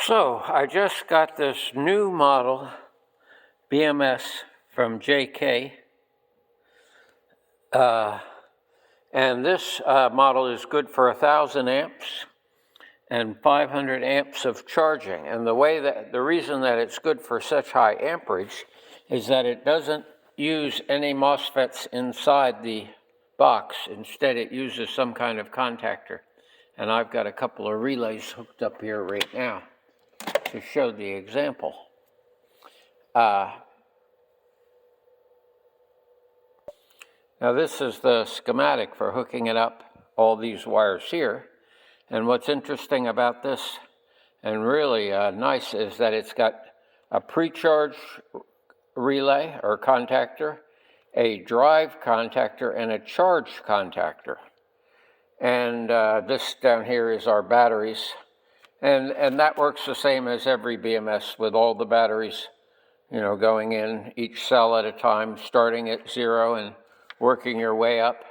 So I just got this new model BMS from JK, and this model is good for 1,000 amps and 500 amps of charging. And the reason that it's good for such high amperage is that it doesn't use any MOSFETs inside the box. Instead, it uses some kind of contactor. And I've got a couple of relays hooked up here right now to show the example. Now this is the schematic for hooking it up, all these wires here. And what's interesting about this, and really nice, is that it's got a pre-charge relay or contactor, a drive contactor, and a charge contactor. And this down here is our batteries. And that works the same as every BMS with all the batteries, going in each cell at a time, starting at 0 and working your way up.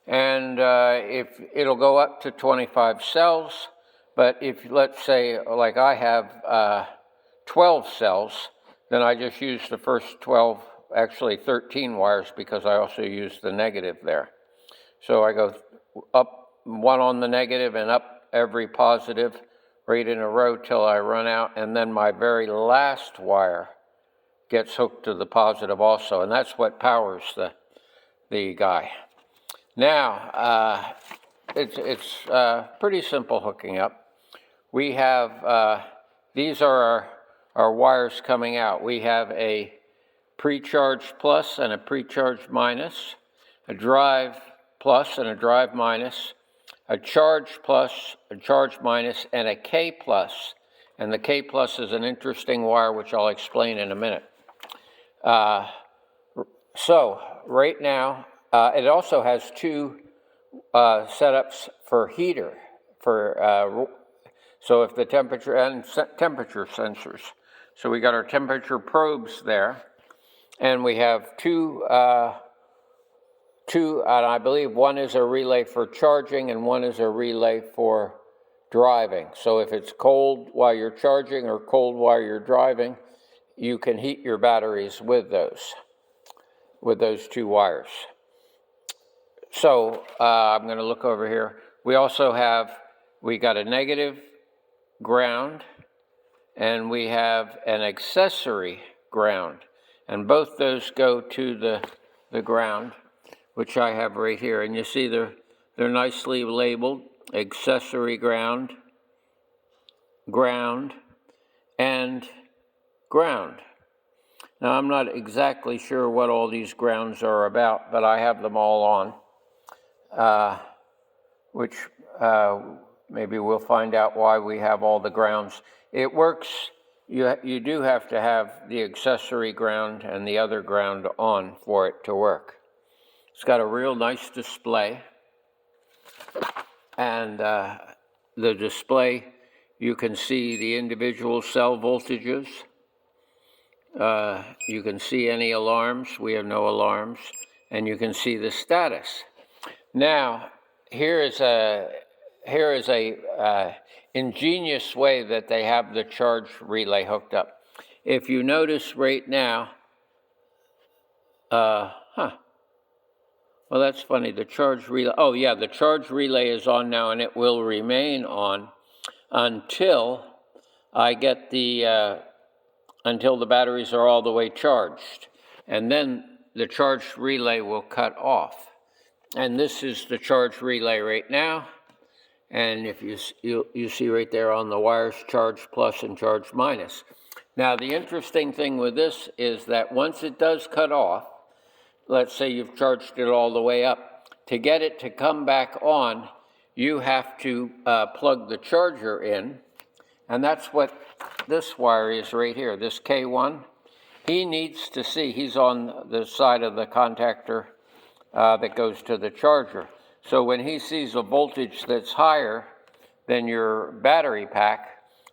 And if it'll go up to 25 cells, but if, let's say, like I have 12 cells, then I just use the first 12, actually 13 wires, because I also use the negative there. So I go up one on the negative and up every positive right in a row till I run out, and then my very last wire gets hooked to the positive also, and that's what powers the guy. Now, it's pretty simple hooking up. We have, these are our wires coming out. We have a pre-charge plus and a pre-charge minus, a drive plus and a drive minus, a charge plus, a charge minus, and a K plus. And the K plus is an interesting wire, which I'll explain in a minute. So right now, it also has two setups for heater, so if the temperature, and temperature sensors. So we got our temperature probes there, and we have two, and I believe one is a relay for charging and one is a relay for driving. So if it's cold while you're charging or cold while you're driving, you can heat your batteries with those two wires. So I'm going to look over here. We also we got a negative ground and we have an accessory ground. And both those go to the ground, which I have right here. And you see they're nicely labeled: accessory ground, ground, and ground. Now I'm not exactly sure what all these grounds are about, but I have them all on, which maybe we'll find out why we have all the grounds. It works. You do have to have the accessory ground and the other ground on for it to work. It's got a real nice display, and the display, you can see the individual cell voltages. You can see any alarms. We have no alarms. And you can see the status. Now, here is a ingenious way that they have the charge relay hooked up. If you notice right now, well, that's funny, the charge relay, oh yeah, the charge relay is on now, and it will remain on until I get until the batteries are all the way charged. And then the charge relay will cut off. And this is the charge relay right now. And if you see right there on the wires, charge plus and charge minus. Now, the interesting thing with this is that once it does cut off, let's say you've charged it all the way up, to get it to come back on, you have to plug the charger in. And that's what this wire is right here, this K1. He needs to see, he's on the side of the contactor that goes to the charger. So when he sees a voltage that's higher than your battery pack,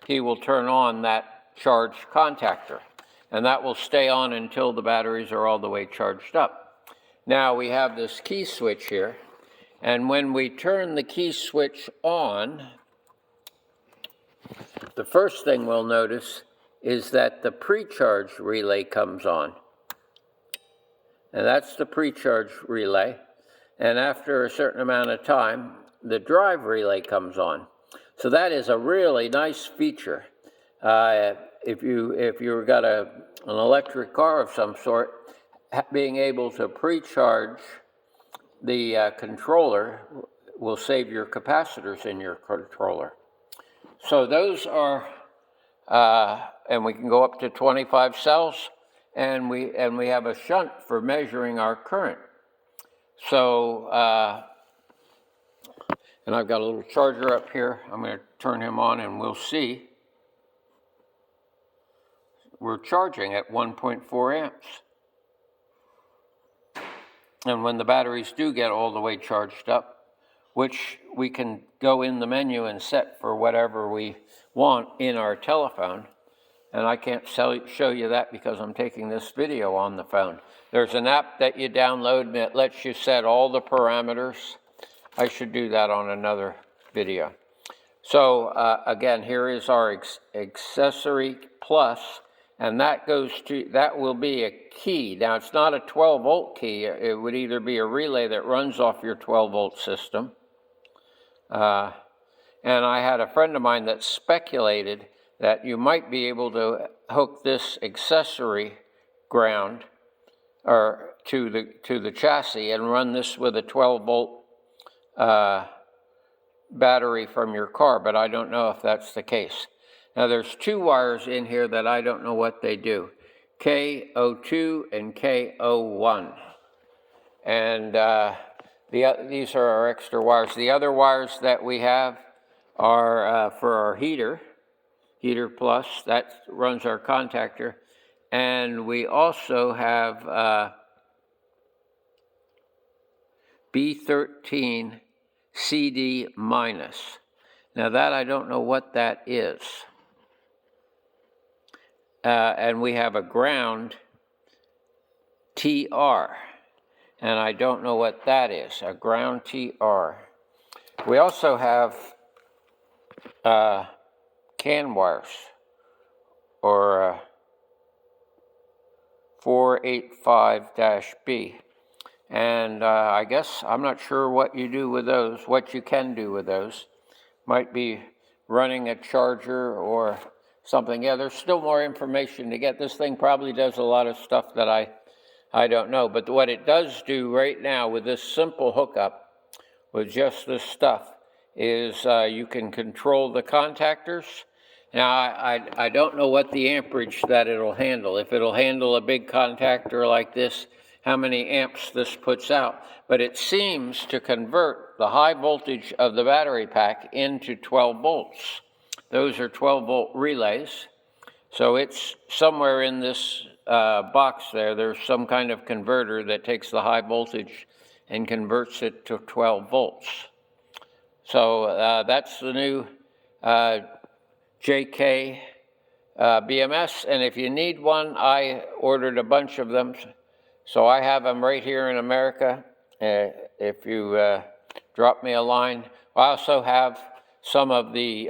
he will turn on that charge contactor. And that will stay on until the batteries are all the way charged up. Now we have this key switch here. And when we turn the key switch on, the first thing we'll notice is that the pre-charge relay comes on. And that's the pre-charge relay. And after a certain amount of time, the drive relay comes on. So that is a really nice feature. If you've got an electric car of some sort, being able to pre-charge the controller will save your capacitors in your controller. So those are, and we can go up to 25 cells, and we have a shunt for measuring our current. So, and I've got a little charger up here. I'm going to turn him on and we'll see. We're charging at 1.4 amps. And when the batteries do get all the way charged up, which we can go in the menu and set for whatever we want in our telephone, and I can't show you that because I'm taking this video on the phone. There's an app that you download and it lets you set all the parameters. I should do that on another video. So again, here is our accessory plus, and that will be a key. Now it's not a 12 volt key. It would either be a relay that runs off your 12 volt system. And I had a friend of mine that speculated that you might be able to hook this accessory ground or to the chassis and run this with a 12 volt battery from your car, but I don't know if that's the case. Now there's two wires in here that I don't know what they do, K02 and K01, and these are our extra wires. The other wires that we have are for our heater plus, that runs our contactor, and we also have B13 CD minus. Now that I don't know what that is. And we have a ground TR, and I don't know what that is, a ground TR. We also have CAN wires, or 485-B. And I guess I'm not sure what you do with those, what you can do with those. Might be running a charger or something. Yeah, there's still more information to get. This thing probably does a lot of stuff that I don't know. But what it does do right now with this simple hookup, with just this stuff, is you can control the contactors. Now, I don't know what the amperage that it'll handle. If it'll handle a big contactor like this, how many amps this puts out, but it seems to convert the high voltage of the battery pack into 12 volts. Those are 12 volt relays. So it's somewhere in this box there, there's some kind of converter that takes the high voltage and converts it to 12 volts. So that's the new JK BMS, and if you need one, I ordered a bunch of them. So I have them right here in America. If you drop me a line, I also have some of the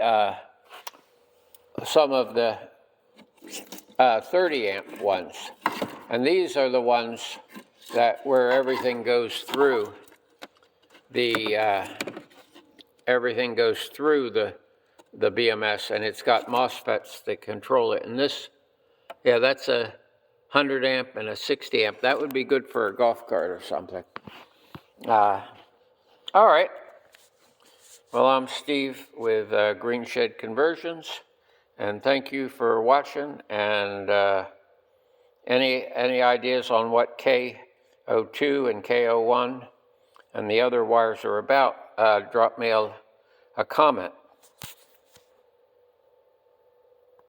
30 amp ones, and these are the ones that where everything goes through the BMS, and it's got MOSFETs that control it. And this, yeah, that's a 100 amp and a 60 amp. That would be good for a golf cart or something. All right. Well, I'm Steve with Green Shed Conversions, and thank you for watching. And any ideas on what K02 and K01 and the other wires are about, drop me a comment.